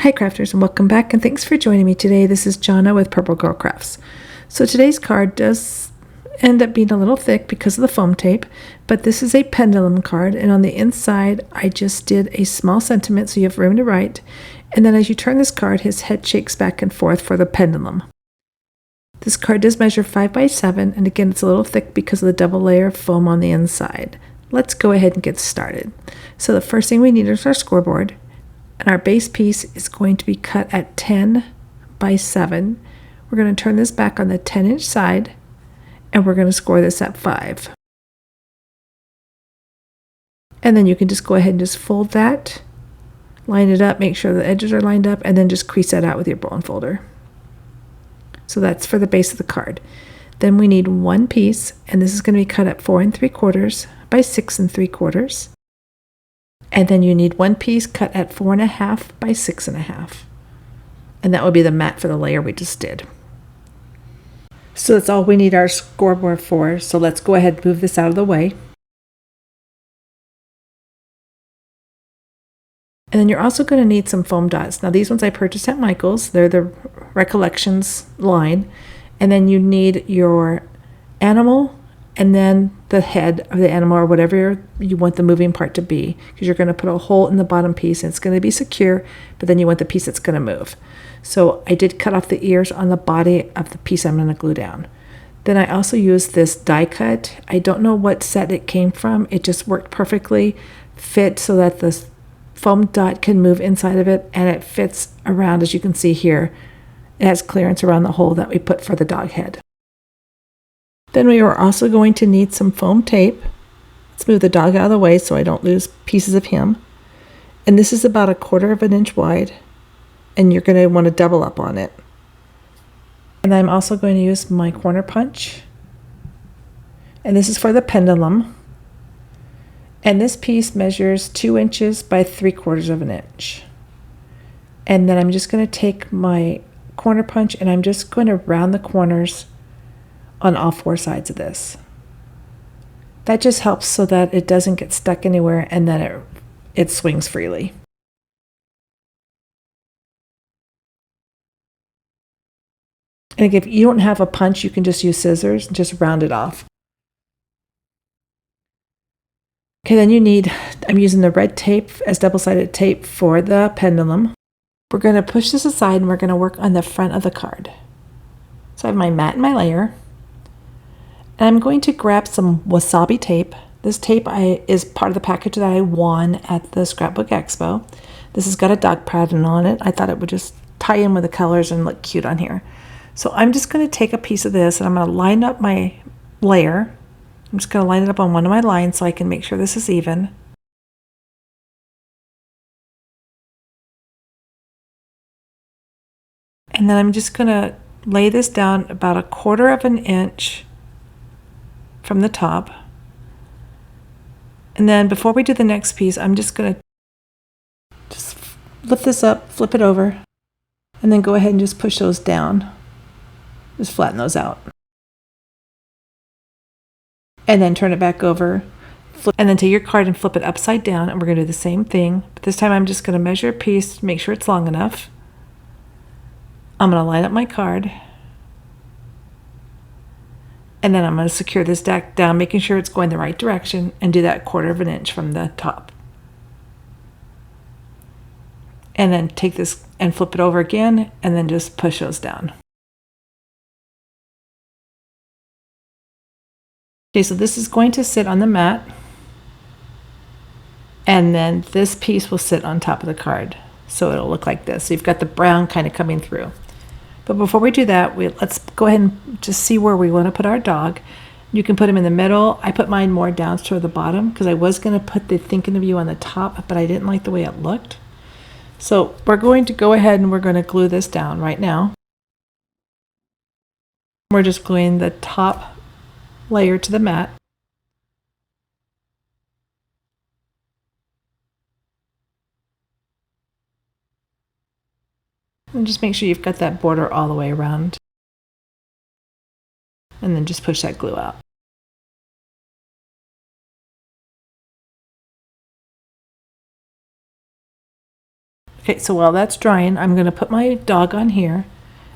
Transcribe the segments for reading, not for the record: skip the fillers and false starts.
Hi crafters, and welcome back, and thanks for joining me today. This is Jonna with Purple Girl Crafts. So today's card does end up being a little thick because of the foam tape, but this is a pendulum card, and on the inside I just did a small sentiment so you have room to write, and then as you turn this card, his head shakes back and forth for the pendulum. This card does measure 5 by 7, and again it's a little thick because of the double layer of foam on the inside. Let's go ahead and get started. So the first thing we need is our scoreboard. And our base piece is going to be cut at 10 by 7. We're going to turn this back on the 10-inch side, and we're going to score this at 5. And then you can just go ahead and just fold that, line it up, make sure the edges are lined up, and then just crease that out with your bone folder. So that's for the base of the card. Then we need one piece, and this is going to be cut at 4 3/4 by 6 3/4. And then you need one piece cut at 4 1/2 by 6 1/2. And that would be the mat for the layer we just did. So that's all we need our scoreboard for. So let's go ahead and move this out of the way. And then you're also going to need some foam dots. Now these ones I purchased at Michael's. They're the Recollections line. And then you need your animal and then the head of the animal or whatever you want the moving part to be, because you're going to put a hole in the bottom piece and it's going to be secure, but then you want the piece that's going to move. So I did cut off the ears on the body of the piece I'm going to glue down. Then I also used this die cut. I don't know what set it came from. It just worked perfectly, fit so that the foam dot can move inside of it, and it fits around, as you can see here. It has clearance around the hole that we put for the dog head. Then we are also going to need some foam tape. Let's move the dog out of the way so I don't lose pieces of him. And this is about 1/4 inch wide, and you're going to want to double up on it. And I'm also going to use my corner punch. And this is for the pendulum. And this piece measures 2 inches by 3/4 inch. And then I'm just going to take my corner punch and I'm just going to round the corners on all 4 sides of this. That just helps so that it doesn't get stuck anywhere and that it swings freely. And if you don't have a punch, you can just use scissors and just round it off. Okay, then you need, I'm using the red tape as double-sided tape for the pendulum. We're going to push this aside and we're going to work on the front of the card. So I have my mat and my layer. And I'm going to grab some wasabi tape. This tape is part of the package that I won at the Scrapbook Expo. This has got a dog pattern on it. I thought it would just tie in with the colors and look cute on here. So I'm just going to take a piece of this and I'm going to line up my layer. I'm just going to line it up on one of my lines so I can make sure this is even. And then I'm just going to lay this down about 1/4 inch from the top. And then before we do the next piece, I'm just going to just lift this up, flip it over, and then go ahead and just push those down. Just flatten those out. And then turn it back over. And then take your card and flip it upside down, and we're going to do the same thing. But this time I'm just going to measure a piece, make sure it's long enough. I'm going to line up my card. And then I'm going to secure this back down, making sure it's going the right direction, and do that 1/4 inch from the top. And then take this and flip it over again, and then just push those down. Okay, so this is going to sit on the mat, and then this piece will sit on top of the card. So it'll look like this. So you've got the brown kind of coming through. But before we do that, let's go ahead and just see where we want to put our dog. You can put him in the middle. I put mine more down toward the bottom because I was going to put the thinking of you on the top, but I didn't like the way it looked. So we're going to go ahead and we're going to glue this down right now. We're just gluing the top layer to the mat. And just make sure you've got that border all the way around. And then just push that glue out. Okay, so while that's drying, I'm going to put my dog on here.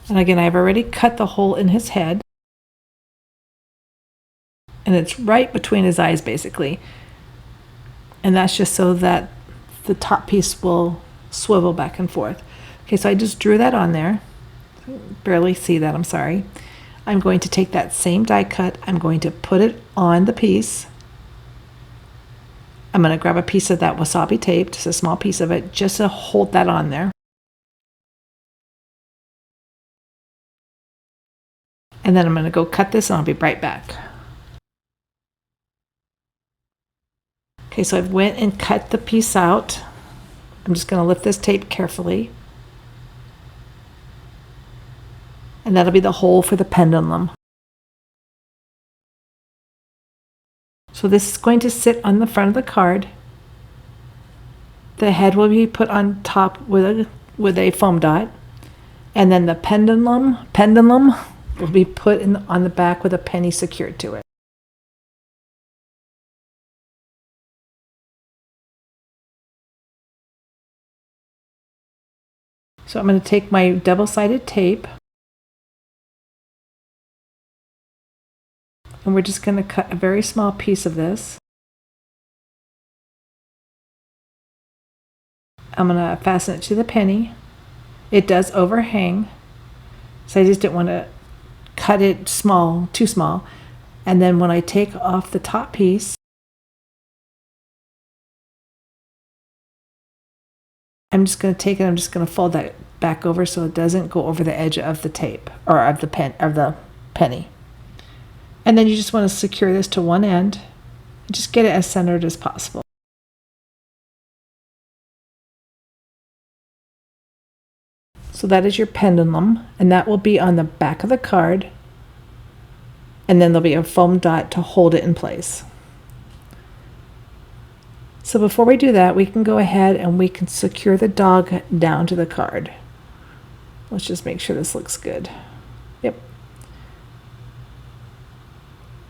And again, I've already cut the hole in his head. And it's right between his eyes, basically. And that's just so that the top piece will swivel back and forth. Okay, so I just drew that on there. Barely see that, I'm sorry. I'm going to take that same die cut, I'm going to put it on the piece. I'm going to grab a piece of that wasabi tape, just a small piece of it, just to hold that on there. And then I'm going to go cut this and I'll be right back. Okay, so I went and cut the piece out. I'm just going to lift this tape carefully. And that'll be the hole for the pendulum. So this is going to sit on the front of the card. The head will be put on top with a foam dot. And then the pendulum will be put on the back with a penny secured to it. So I'm going to take my double-sided tape. And we're just going to cut a very small piece of this. I'm going to fasten it to the penny. It does overhang, so I just didn't want to cut it small, too small. And then when I take off the top piece, I'm just going to take it, I'm just going to fold that back over so it doesn't go over the edge of the tape, or of the penny. And then you just want to secure this to one end and just get it as centered as possible. So that is your pendulum, and that will be on the back of the card, and then there'll be a foam dot to hold it in place. So before we do that, we can go ahead and we can secure the dog down to the card. Let's just make sure this looks good. Yep.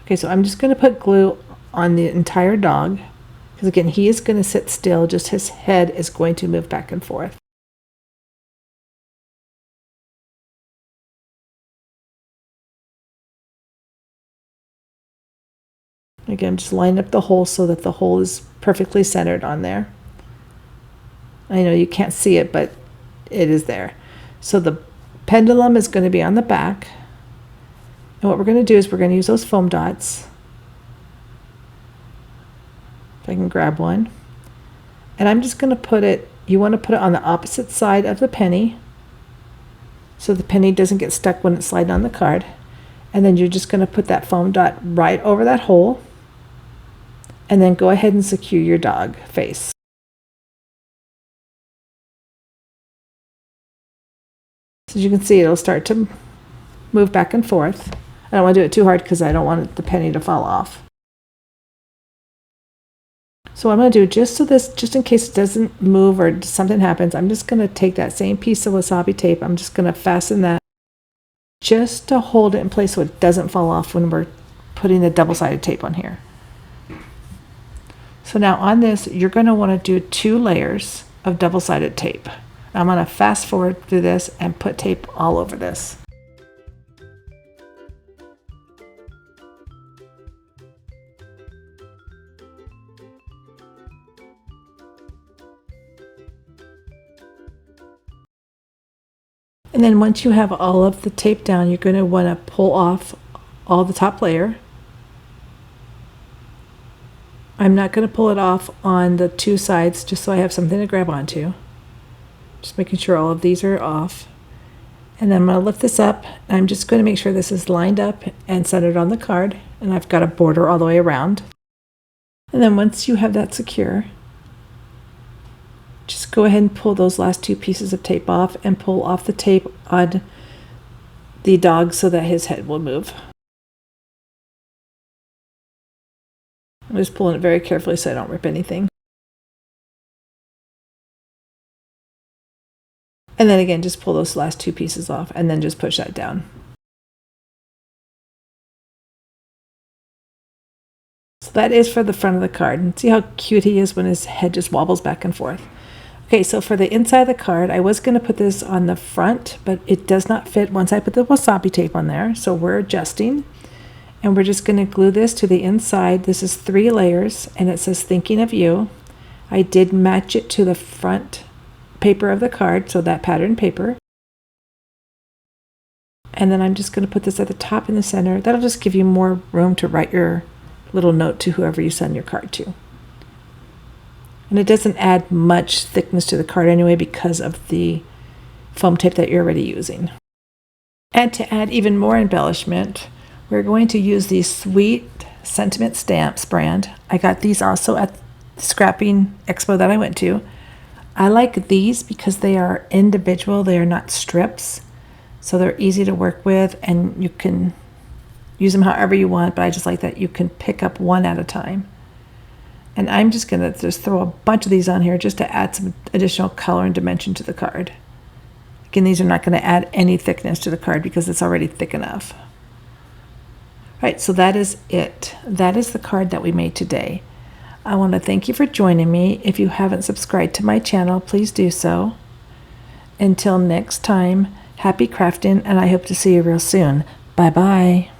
Okay, so I'm just going to put glue on the entire dog, because again, he is going to sit still, just his head is going to move back and forth. Again, just line up the hole so that the hole is perfectly centered on there. I know you can't see it, but it is there. So the pendulum is going to be on the back. And what we're going to do is we're going to use those foam dots. If I can grab one. And I'm just going to put it, you want to put it on the opposite side of the penny, so the penny doesn't get stuck when it's sliding on the card. And then you're just going to put that foam dot right over that hole. And then go ahead and secure your dog face. So as you can see, it'll start to move back and forth. I don't want to do it too hard because I don't want the penny to fall off. So what I'm going to do, just in case it doesn't move or something happens, I'm just going to take that same piece of wasabi tape. I'm just going to fasten that just to hold it in place so it doesn't fall off when we're putting the double-sided tape on here. So now on this, you're going to want to do 2 layers of double-sided tape. I'm going to fast forward through this and put tape all over this. And then once you have all of the tape down, you're going to want to pull off all the top layer. I'm not going to pull it off on the 2 sides just so I have something to grab onto. Just making sure all of these are off. And then I'm going to lift this up, and I'm just going to make sure this is lined up and centered on the card, and I've got a border all the way around. And then once you have that secure, just go ahead and pull those last 2 pieces of tape off and pull off the tape on the dog so that his head will move. I'm just pulling it very carefully so I don't rip anything. And then again, just pull those last 2 pieces off and then just push that down. So that is for the front of the card. And see how cute he is when his head just wobbles back and forth. Okay, so for the inside of the card, I was going to put this on the front, but it does not fit once I put the wasabi tape on there. So we're adjusting, and we're just going to glue this to the inside. This is 3 layers, and it says thinking of you. I did match it to the front paper of the card, so that pattern paper. And then I'm just going to put this at the top in the center. That'll just give you more room to write your little note to whoever you send your card to. And it doesn't add much thickness to the card anyway because of the foam tape that you're already using. And to add even more embellishment, we're going to use these Sweet Sentiment Stamps brand. I got these also at the scrapping expo that I went to. I like these because they are individual, they are not strips. So they're easy to work with, and you can use them however you want, but I just like that you can pick up one at a time. And I'm just going to just throw a bunch of these on here just to add some additional color and dimension to the card. Again, these are not going to add any thickness to the card because it's already thick enough. All right, so that is it. That is the card that we made today. I want to thank you for joining me. If you haven't subscribed to my channel, please do so. Until next time, happy crafting, and I hope to see you real soon. Bye-bye.